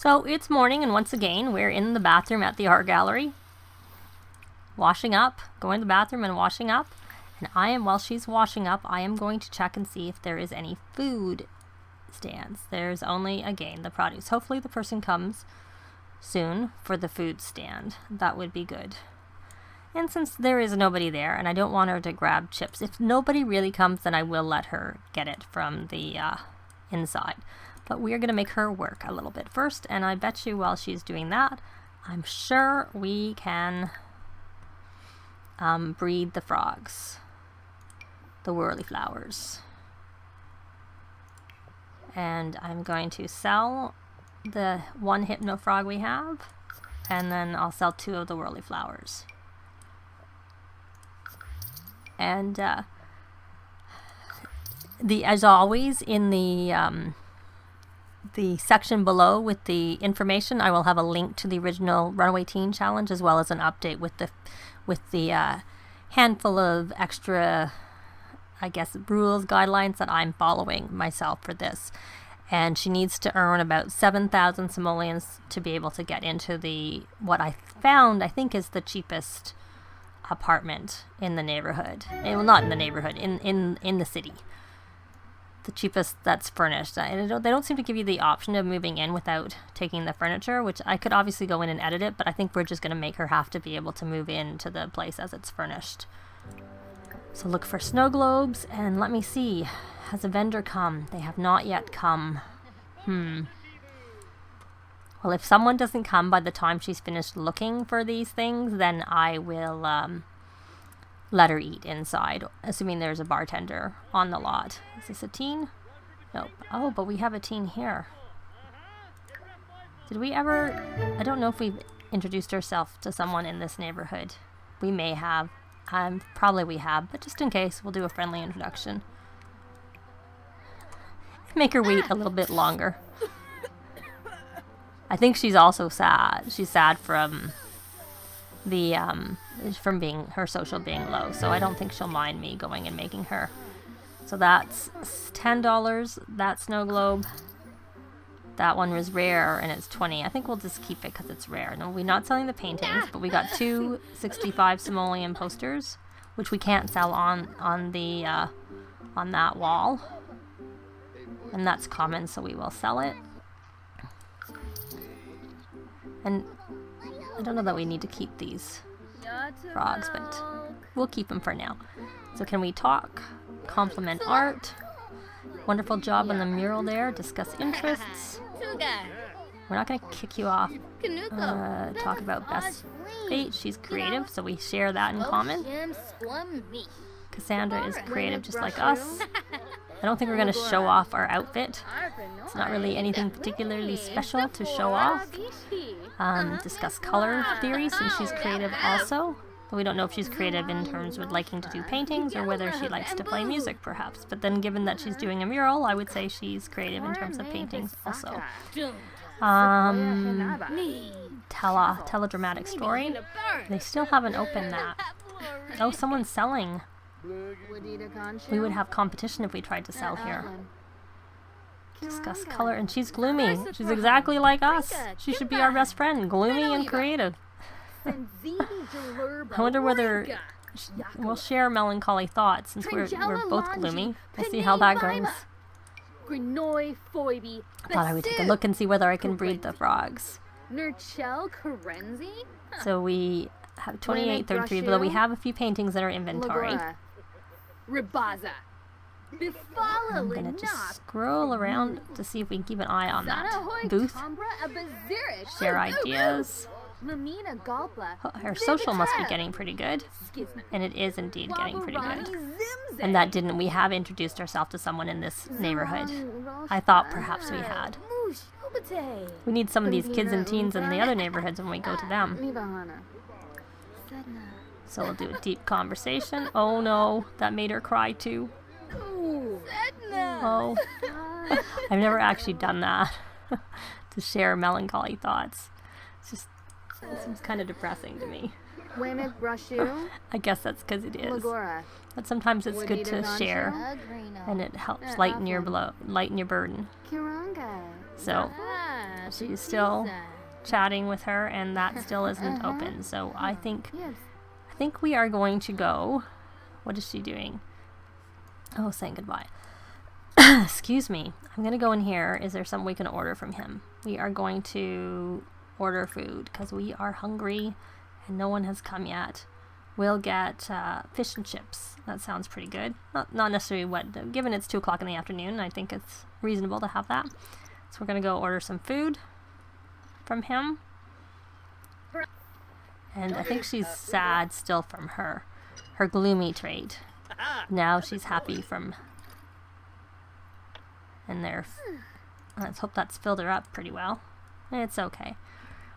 So it's morning, and once again, we're in the bathroom at the art gallery. Washing up, going to the bathroom and washing up. And while she's washing up, I am going to check and see if there is any food stands. There's only, again, the produce. Hopefully the person comes soon for the food stand. That would be good. And since there is nobody there, and I don't want her to grab chips, if nobody really comes, then I will let her get it from the inside. But we're going to make her work a little bit first, and I bet you while she's doing that, I'm sure we can breed the frogs, the whirly flowers. And I'm going to sell the one hypno frog we have, and then I'll sell 2 of the whirly flowers. And as always, in the section below with the information, I will have a link to the original Runaway Teen Challenge, as well as an update with the handful of extra, I guess, rules, guidelines that I'm following myself for this. And she needs to earn about 7,000 simoleans to be able to get into what I found, I think, is the cheapest apartment in the neighborhood. Well, not in the neighborhood, in the city. The cheapest that's furnished. They don't seem to give you the option of moving in without taking the furniture, which I could obviously go in and edit it, but I think we're just going to make her have to be able to move into the place as it's furnished. So look for snow globes, and let me see. Has a vendor come? They have not yet come. Well, if someone doesn't come by the time she's finished looking for these things, then I will let her eat inside, assuming there's a bartender on the lot. Is this a teen? Nope. Oh, but we have a teen here. Did we ever... I don't know if we've introduced ourselves to someone in this neighborhood. We may have. Probably we have, but just in case, we'll do a friendly introduction. Make her wait a little bit longer. I think she's also sad. She's sad from her social being low, so I don't think she'll mind me going and making her. So that's $10. That snow globe. That one was rare, and it's 20. I think we'll just keep it because it's rare. No, we're not selling the paintings, but we got 2 65 simoleon posters, which we can't sell on that wall, and that's common, so we will sell it. And I don't know that we need to keep these frogs, but we'll keep them for now. So can we talk? Compliment art. Wonderful job on the mural there. Discuss interests. We're not going to kick you off. Talk about best fate. She's creative, so we share that in common. Cassandra is creative just like us. I don't think we're going to show off our outfit. It's not really anything particularly special to show off. Discuss color theory, since she's creative also. But we don't know if she's creative in terms of liking to do paintings or whether she likes to play music, perhaps. But then given that she's doing a mural, I would say she's creative in terms of paintings also. Tell a dramatic story. They still haven't opened that. Oh, someone's selling. We would have competition if we tried to sell here. Discuss color, and she's gloomy. She's exactly like us. She should be our best friend, gloomy and creative. I wonder whether we'll share melancholy thoughts, since we're both gloomy. We'll see how that goes. I thought I would take a look and see whether I can breed the frogs. So we have 2833, but we have a few paintings in our inventory. I'm gonna just scroll around to see if we can keep an eye on that booth. Share ideas. Her social must be getting pretty good. And it is indeed getting pretty good. And we have introduced ourselves to someone in this neighborhood. I thought perhaps we had. We need some of these kids and teens in the other neighborhoods when we go to them. So we'll do a deep conversation. Oh no, that made her cry too. Oh, I've never actually done that. To share melancholy thoughts. It seems kind of depressing to me. I guess that's because it is. But sometimes it's good to share, and it helps lighten your burden. So She's still chatting with her, and that still isn't open. So I think we are going to go. What is she doing? Oh, saying goodbye. Excuse me. I'm going to go in here. Is there something we can order from him? We are going to order food because we are hungry and no one has come yet. We'll get fish and chips. That sounds pretty good. Not necessarily what, given it's 2 o'clock in the afternoon, I think it's reasonable to have that. So we're going to go order some food from him. And I think she's sad still from her gloomy trait. Now she's happy from... And there... Let's hope that's filled her up pretty well. It's okay.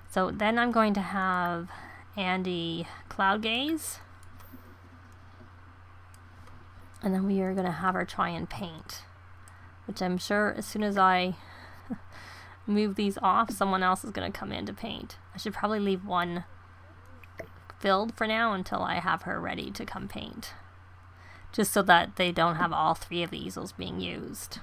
So then I'm going to have Andi cloud gaze. And then we are going to have her try and paint. Which I'm sure as soon as I move these off, someone else is going to come in to paint. I should probably leave one filled for now until I have her ready to come paint. Just so that they don't have all 3 of the easels being used.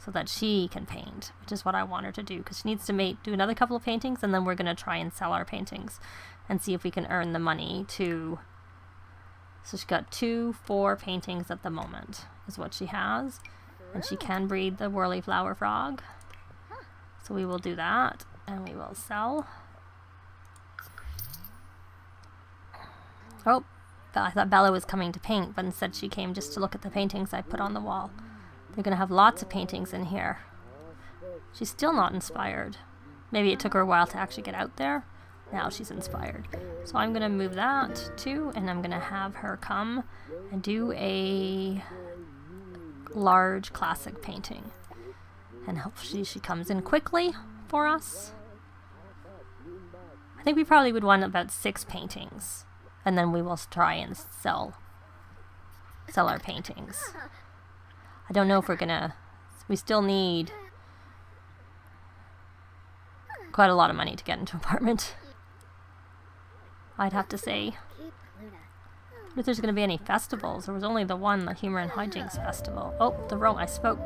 So that she can paint, which is what I want her to do. Because she needs to do another couple of paintings, and then we're going to try and sell our paintings. And see if we can earn the money to... So she's got 4 paintings at the moment, is what she has. And she can breed the whirly flower frog. So we will do that, and we will sell. Oh, I thought Bella was coming to paint, but instead she came just to look at the paintings I put on the wall. They're going to have lots of paintings in here. She's still not inspired. Maybe it took her a while to actually get out there. Now she's inspired. So I'm going to move that too, and I'm going to have her come and do a large classic painting. And hopefully she comes in quickly for us. I think we probably would want about 6 paintings. And then we will try and sell our paintings. I don't know if we're gonna... We still need quite a lot of money to get into an apartment. I'd have to say. If there's gonna be any festivals. There was only the one, the Humor and Hijinks Festival. Oh, I spoke,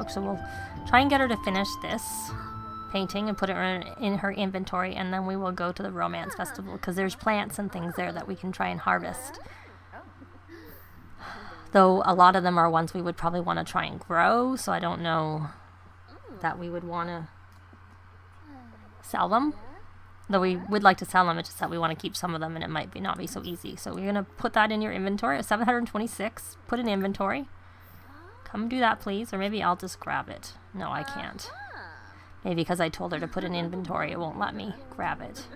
so we'll try and get her to finish this painting and put it in her inventory, and then we will go to the Romance Festival, because there's plants and things there that we can try and harvest. Though a lot of them are ones we would probably want to try and grow, so I don't know that we would want to sell them. Though we would like to sell them, it's just that we want to keep some of them, and it might not be so easy. So we're going to put that in your inventory. 726. Put in inventory. Come do that, please. Or maybe I'll just grab it. No, I can't. Maybe because I told her to put in inventory, it won't let me grab it.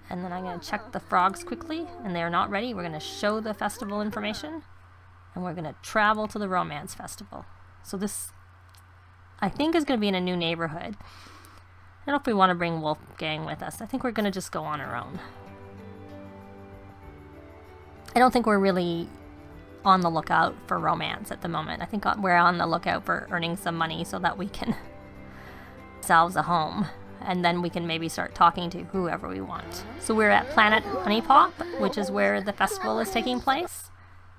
And then I'm going to check the frogs quickly, and they're not ready. We're going to show the festival information, and we're going to travel to the Romance Festival. So this, I think, is going to be in a new neighborhood. I don't know if we want to bring Wolfgang with us. I think we're going to just go on our own. I don't think we're really on the lookout for romance at the moment. I think we're on the lookout for earning some money so that we can ourselves a home. And then we can maybe start talking to whoever we want. So we're at Planet Honey Pop, which is where the festival is taking place.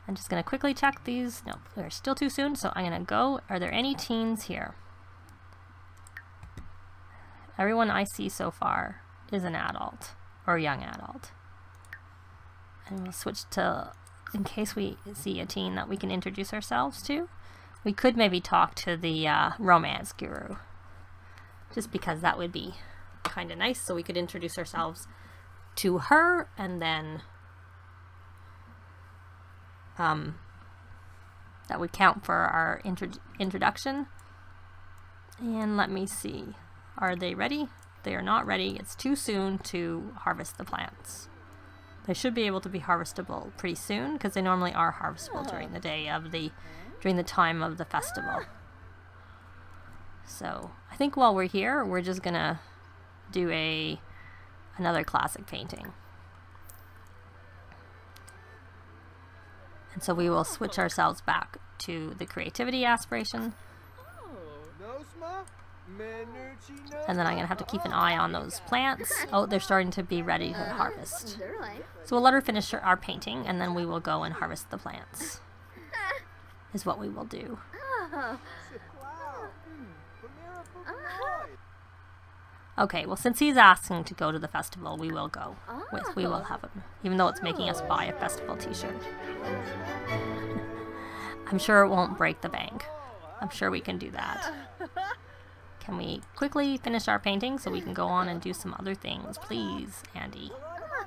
I'm just going to quickly check these. No, they're still too soon, so I'm going to go. Are there any teens here? Everyone I see so far is an adult or young adult. And we'll switch to, in case we see a teen that we can introduce ourselves to. We could maybe talk to the romance guru. Just because that would be kind of nice, so we could introduce ourselves to her, and then that would count for our introduction. And let me see. Are they ready? They are not ready. It's too soon to harvest the plants. They should be able to be harvestable pretty soon, because they normally are harvestable during the day of during the time of the festival. So I think while we're here, we're just gonna do another classic painting. And so we will switch ourselves back to the creativity aspiration. And then I'm gonna have to keep an eye on those plants. Oh, they're starting to be ready to harvest. So we'll let her finish our painting, and then we will go and harvest the plants. Is what we will do. Okay, well, since he's asking to go to the festival, we will go. We will have him, even though it's making us buy a festival t-shirt. I'm sure it won't break the bank. I'm sure we can do that. Can we quickly finish our painting so we can go on and do some other things? Please, Andi.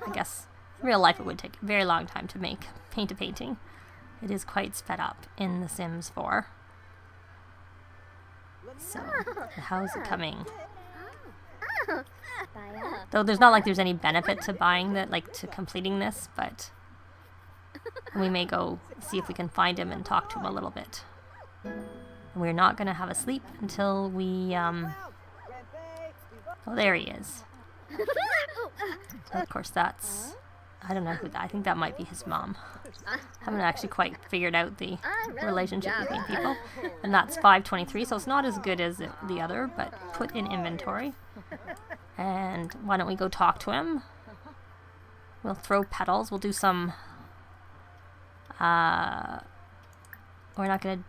I guess in real life it would take a very long time to paint a painting. It is quite sped up in The Sims 4. So, how's it coming? Though there's not like there's any benefit to buying that, like to completing this, but we may go see if we can find him and talk to him a little bit. And we're not going to have a sleep until we, oh, there he is. So of course that's, I don't know who that, I think that might be his mom. I haven't actually quite figured out the relationship between people. And that's 523, so it's not as good as the other, but put in inventory. And why don't we go talk to him? We'll throw petals. We'll do some... we're not gonna...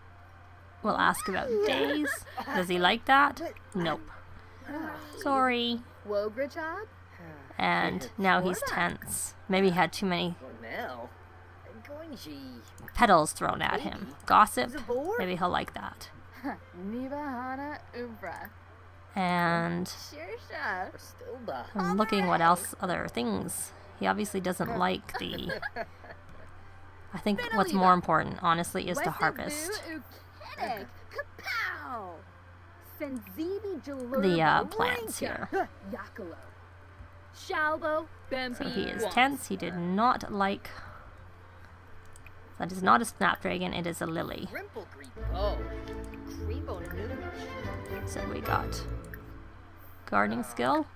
We'll ask about days. Does he like that? Nope. Sorry. And now he's tense. Maybe he had too many petals thrown at him. Gossip? Maybe he'll like that. And I'm looking what else, other things. He obviously doesn't like the... I think what's more important, honestly, is to harvest the plants here. So he is tense. He did not like... That is not a snapdragon, it is a lily. So we got gardening skill.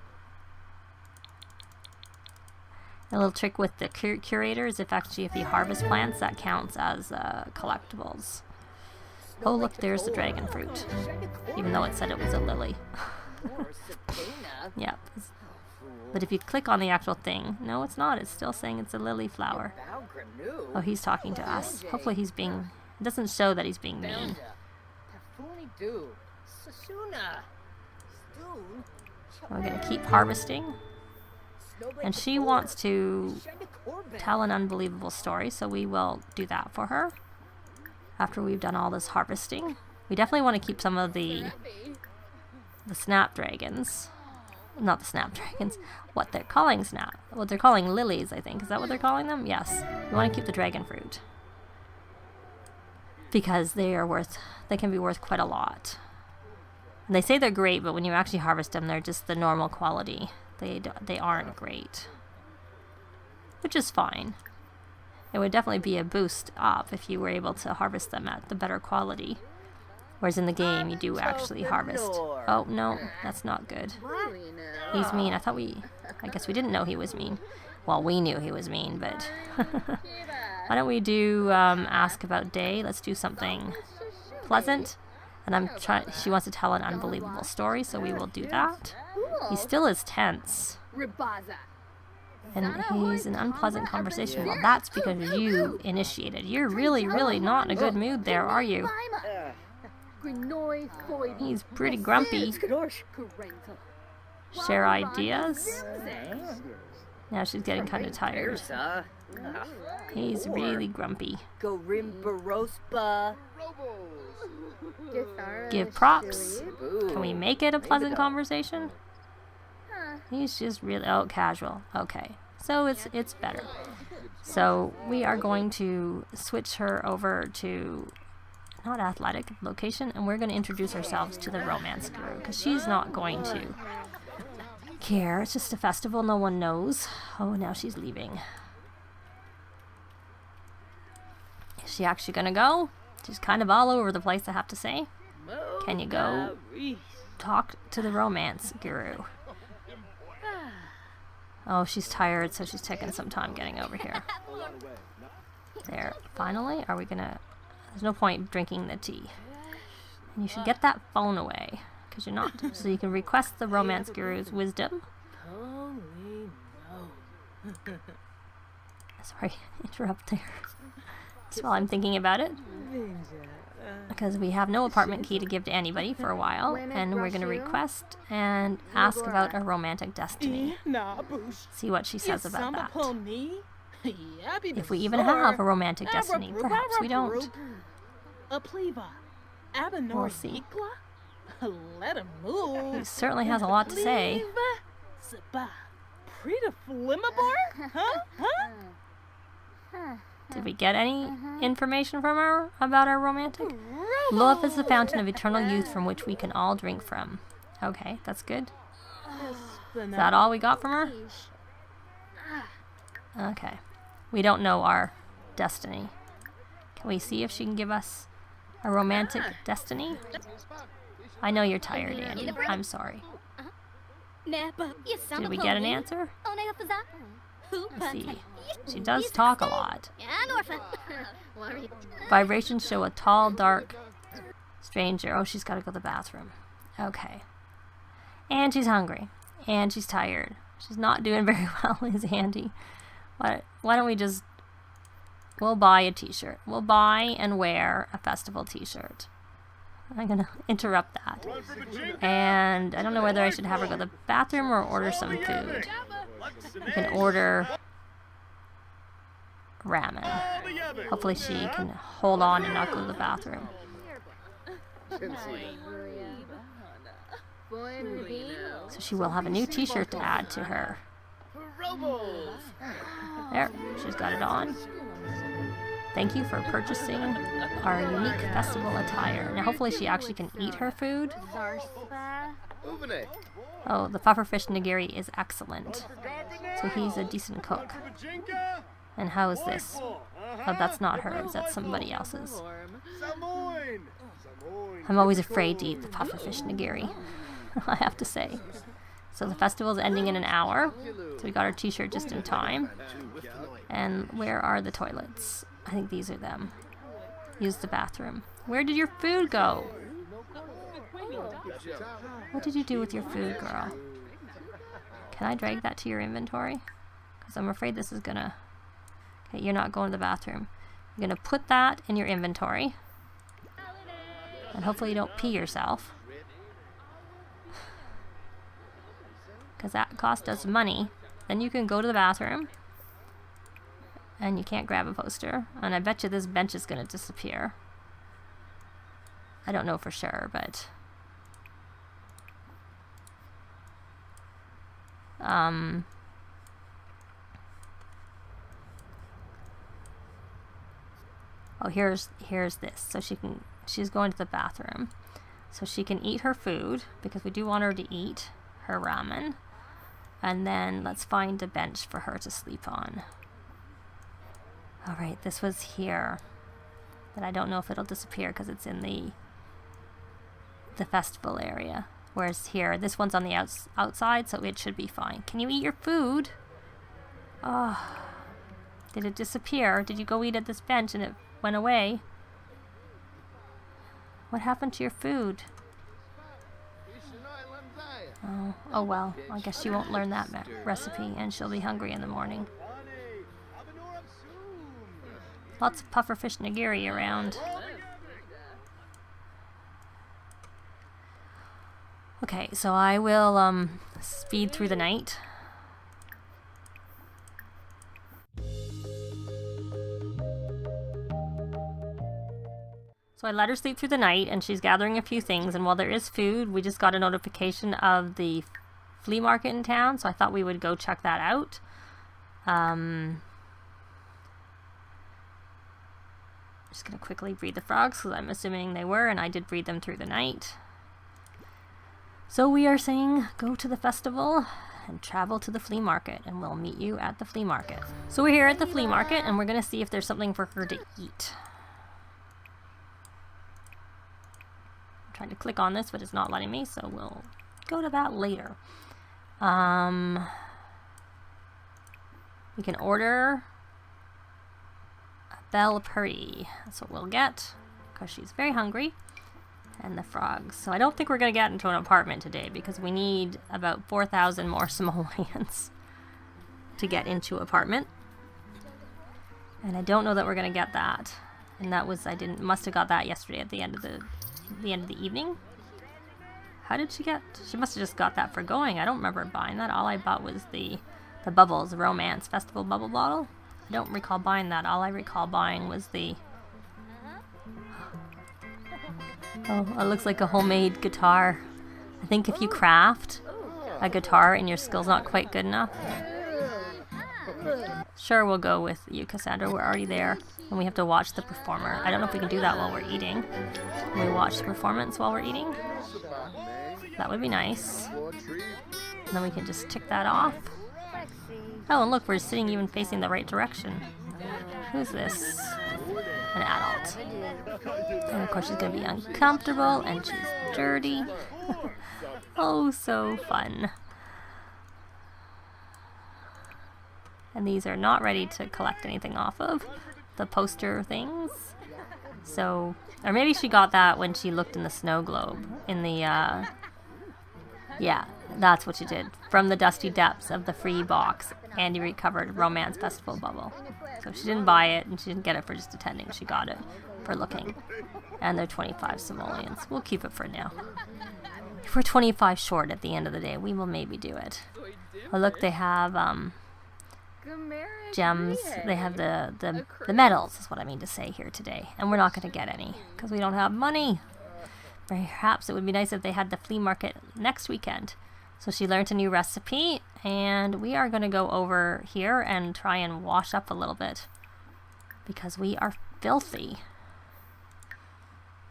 A little trick with the curator is if you harvest plants, that counts as collectibles. Oh look, there's the dragon fruit. Even though it said it was a lily. Yep. But if you click on the actual thing, no it's not, it's still saying it's a lily flower. Oh, he's talking to us. Hopefully he's being... It doesn't show that he's being mean. We're going to keep harvesting. And she wants to tell an unbelievable story, so we will do that for her after we've done all this harvesting. We definitely want to keep some of the snapdragons. Not the snapdragons. What they're calling lilies, I think. Is that what they're calling them? Yes. We want to keep the dragon fruit. Because they can be worth quite a lot. And they say they're great, but when you actually harvest them, they're just the normal quality. They aren't great. Which is fine. It would definitely be a boost up if you were able to harvest them at the better quality. Whereas in the game, you do actually harvest. Oh, no, that's not good. He's mean. I guess we didn't know he was mean. Well, we knew he was mean, but... Why don't we do ask about day? Let's do something pleasant. And she wants to tell an unbelievable story, so we will do that. He still is tense. And he's an unpleasant conversation. Well, that's because you initiated. You're really, really not in a good mood there, are you? He's pretty grumpy. Share ideas? Now she's getting kind of tired. He's really grumpy. Give props. Can we make it a pleasant conversation? He's just really... Oh, casual. Okay. So it's better. So we are going to switch her over to... Not athletic, location. And we're going to introduce ourselves to the romance guru. Because she's not going to care. It's just a festival. No one knows. Oh, now she's leaving. Is she actually going to go? She's kind of all over the place, I have to say. Can you go talk to the romance guru? Oh, she's tired, so she's taking some time getting over here. There. Finally, are we gonna... There's no point drinking the tea. And you should get that phone away, because you're not... So you can request the romance guru's wisdom. Sorry, interrupt there. Just while I'm thinking about it. because we have no apartment key to give to anybody for a while, and we're going to request and ask about a romantic destiny. See what she says about that. If we even have a romantic destiny. Perhaps we don't. We'll see. He certainly has a lot to say. Did we get any information from her about our romantic? Love is the fountain of eternal youth from which we can all drink from. Okay, that's good. Is that all we got from her? Okay. We don't know our destiny. Can we see if she can give us a romantic destiny? I know you're tired, Andi. I'm sorry. Did we get an answer? Let's see. She does talk a lot. Vibrations show a tall, dark stranger. Oh, she's got to go to the bathroom. Okay. And she's hungry. And she's tired. She's not doing very well, is Andi. Why don't we just... We'll buy a t-shirt. We'll buy and wear a festival t-shirt. I'm going to interrupt that. And I don't know whether I should have her go to the bathroom or order some food. We can order ramen. Hopefully she can hold on and not go to the bathroom. So she will have a new t-shirt to add to her. There, she's got it on. Thank you for purchasing our unique festival attire. Now hopefully she actually can eat her food. Oh, the pufferfish nigiri is excellent. So he's a decent cook. And how is this? Oh, that's not hers, that's somebody else's. I'm always afraid to eat the pufferfish nigiri, I have to say. So the festival's ending in an hour. So we got our t-shirt just in time. And where are the toilets? I think these are them. Use the bathroom. Where did your food go? What did you do with your food, girl? Can I drag that to your inventory? Because I'm afraid this is gonna... Okay, you're not going to the bathroom. You're gonna put that in your inventory. And hopefully you don't pee yourself. Because that cost us money. Then you can go to the bathroom. And you can't grab a poster. And I bet you this bench is going to disappear. I don't know for sure, but... Oh, here's this. So she's going to the bathroom. So she can eat her food, because we do want her to eat her ramen. And then let's find a bench for her to sleep on. Alright, this was here. But I don't know if it'll disappear because it's in the festival area. Whereas here, this one's on the outside, so it should be fine. Can you eat your food? Oh. Did it disappear? Did you go eat at this bench and it went away? What happened to your food? Oh well, I guess she won't learn that recipe and she'll be hungry in the morning. Lots of pufferfish nigiri around. Okay, so I will speed through the night. So I let her sleep through the night, and she's gathering a few things, and while there is food, we just got a notification of the flea market in town, so I thought we would go check that out. Just going to quickly breed the frogs, because I'm assuming they were, and I did breed them through the night. So we are saying go to the festival and travel to the flea market, and we'll meet you at the flea market. So we're here at the flea market, and we're going to see if there's something for her to eat. I'm trying to click on this, but it's not letting me, so we'll go to that later. We can order Belle Purdy. That's what we'll get, because she's very hungry. And the frogs. So I don't think we're going to get into an apartment today, because we need about 4,000 more simoleans to get into apartment. And I don't know that we're going to get that. And that was, must have got that yesterday at the end of the evening. How did she get? She must have just got that for going. I don't remember buying that. All I bought was the Bubbles Romance Festival bubble bottle. I don't recall buying that. All I recall buying was the... Oh, it looks like a homemade guitar. I think if you craft a guitar and your skill's not quite good enough. Sure, we'll go with you, Cassandra. We're already there. And we have to watch the performer. I don't know if we can do that while we're eating. Can we watch the performance while we're eating? That would be nice. And then we can just tick that off. Oh, and look, we're sitting even facing the right direction. Who's this? An adult. And of course she's going to be uncomfortable and she's dirty. Oh, so fun. And these are not ready to collect anything off of the poster things. So, or maybe she got that when she looked in the snow globe. In the, yeah, that's what she did. From the dusty depths of the free box, Andi recovered Romance Festival bubble. So she didn't buy it and she didn't get it for just attending. She got it for looking. And they're 25 simoleans. We'll keep it for now. If we're 25 short at the end of the day, we will maybe do it. Oh, look, they have gems. They have the medals, is what I mean to say here today. And we're not going to get any because we don't have money. Perhaps it would be nice if they had the flea market next weekend. So she learned a new recipe, and we are going to go over here and try and wash up a little bit because we are filthy.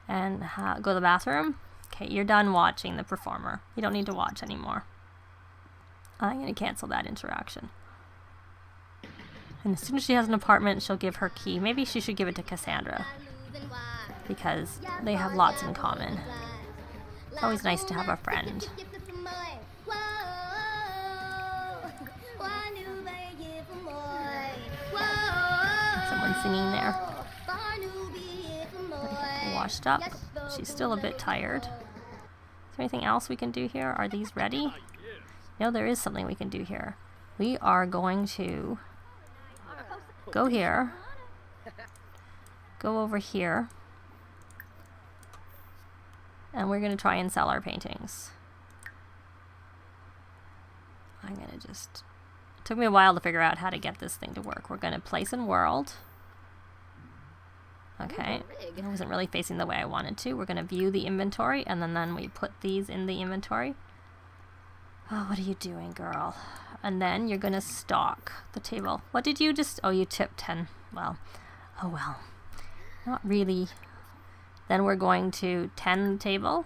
And go to the bathroom. Okay, you're done watching the performer. You don't need to watch anymore. I'm going to cancel that interaction. And as soon as she has an apartment, she'll give her key. Maybe she should give it to Cassandra because they have lots in common. It's always nice to have a friend. Someone singing there. Washed up. She's still a bit tired. Is there anything else we can do here? Are these ready? No, there is something we can do here. We are going to go here, go over here, and we're going to try and sell our paintings. I'm going to just... It took me a while to figure out how to get this thing to work. We're going to place in world. Okay, I wasn't really facing the way I wanted to. We're going to view the inventory, and then we put these in the inventory. Oh, what are you doing, girl? And then you're going to stock the table. What did you just... Oh, you tipped 10. Well, oh well. Not really. Then we're going to 10 the table.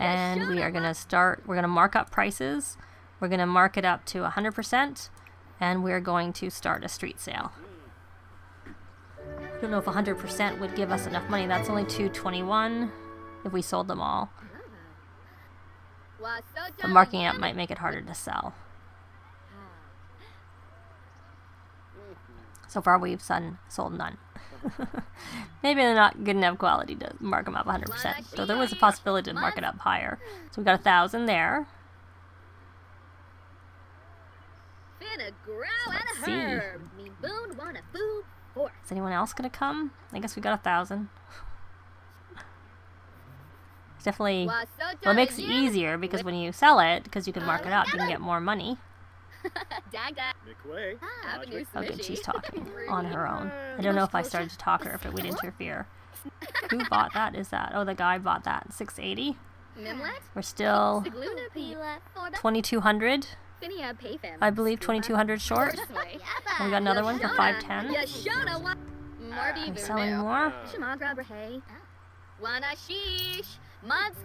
And we are going to start... We're going to mark up prices. We're going to mark it up to 100%. And we're going to start a street sale. I don't know if 100% would give us enough money. That's only $2.21 if we sold them all. But marking it up might make it harder to sell. So far we've sold none. Maybe they're not good enough quality to mark them up 100%. So there was a possibility to mark it up higher. So we got 1,000 there. So let's see. Is anyone else gonna come? I guess we got 1,000. Definitely, well, it makes it easier because when you sell it, because you can mark it up, you can get more money. Oh, good, she's talking on her own. I don't know if I started to talk or if it would interfere. Who bought that? Is that? Oh, the guy bought that. 680. We're still 2,200. I believe 2,200 short. And we got another one for 510. Are we selling more?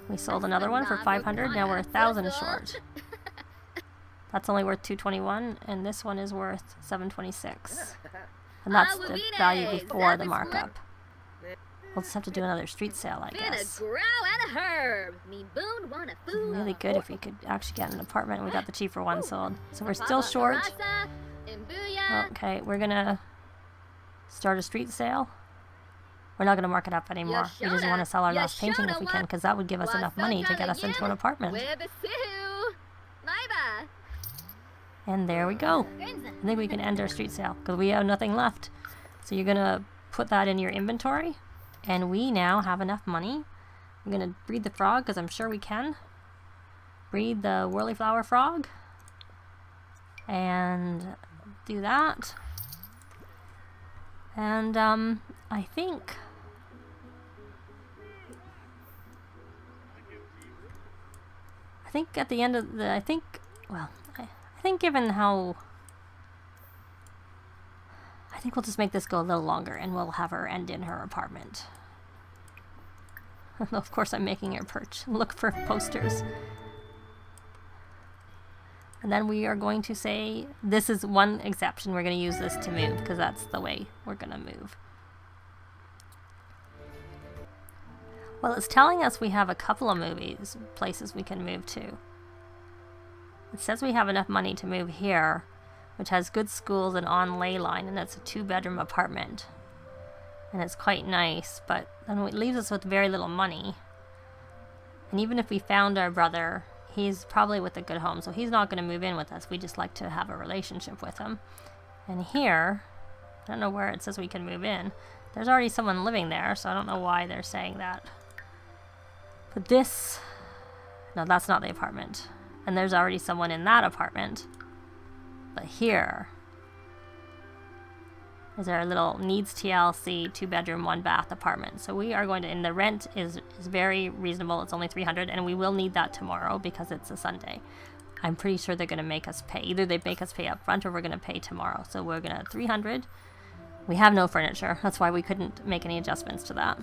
We sold another one for 500. Now we're 1,000 short. That's only worth 221, and this one is worth 726. And that's the value before the markup. We'll just have to do another street sale, I guess. Really good if we could actually get an apartment and we got the cheaper one sold. So we're still short. Okay, we're gonna start a street sale. We're not gonna mark it up anymore. We just want to sell our last painting if we can, because that would give us enough money to get us into an apartment. And there we go. I think we can end our street sale because we have nothing left. So you're gonna put that in your inventory, and we now have enough money. I'm gonna breed the frog because I'm sure we can. Breed the whirly flower frog. And do that. And I think at the end of the, I think given how, I think we'll just make this go a little longer and we'll have her end in her apartment. Of course I'm making her perch. Look for posters. And then we are going to say, this is one exception, we're going to use this to move because that's the way we're going to move. Well, it's telling us we have a couple of places we can move to. It says we have enough money to move here, which has good schools and on ley line, and it's a 2-bedroom apartment. And it's quite nice, but then it leaves us with very little money. And even if we found our brother, he's probably with a good home, so he's not going to move in with us. We just like to have a relationship with him. And here, I don't know where it says we can move in. There's already someone living there, so I don't know why they're saying that. But this, no, that's not the apartment. And there's already someone in that apartment. But here is our little needs TLC 2-bedroom 1-bath apartment. So we are going to, and the rent is very reasonable. It's only $300, and we will need that tomorrow because it's a Sunday. I'm pretty sure they're going to make us pay. Either they make us pay up front or we're going to pay tomorrow. So we're going to $300. We have no furniture. That's why we couldn't make any adjustments to that.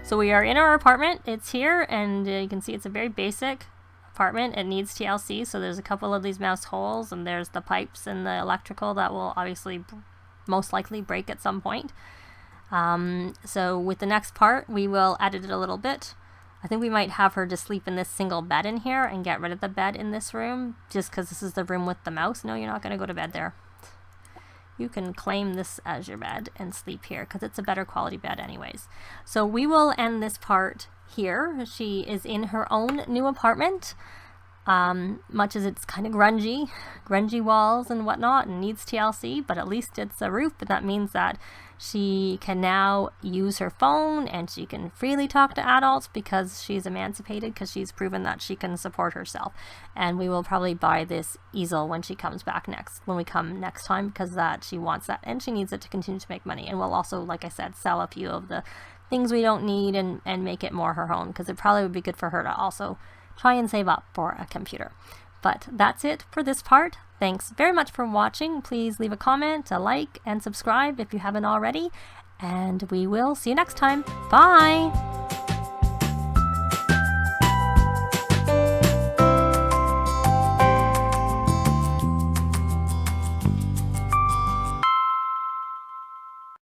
So we are in our apartment. It's here, and you can see it's a very basic apartment. It needs TLC, so there's a couple of these mouse holes, and there's the pipes and the electrical that will obviously most likely break at some point. So with the next part, we will edit it a little bit. I think we might have her just sleep in this single bed in here and get rid of the bed in this room, just because this is the room with the mouse. No, you're not going to go to bed there. You can claim this as your bed and sleep here because it's a better quality bed anyways. So we will end this part here. She is in her own new apartment, much as it's kind of grungy walls and whatnot and needs TLC, but at least it's a roof, but that means that she can now use her phone and she can freely talk to adults because she's emancipated, because she's proven that she can support herself. And we will probably buy this easel when she comes back when we come next time, because that she wants that and she needs it to continue to make money. And we'll also, like I said, sell a few of the things we don't need and make it more her own, because it probably would be good for her to also try and save up for a computer. But that's it for this part. Thanks very much for watching. Please leave a comment, a like, and subscribe if you haven't already. And we will see you next time. Bye!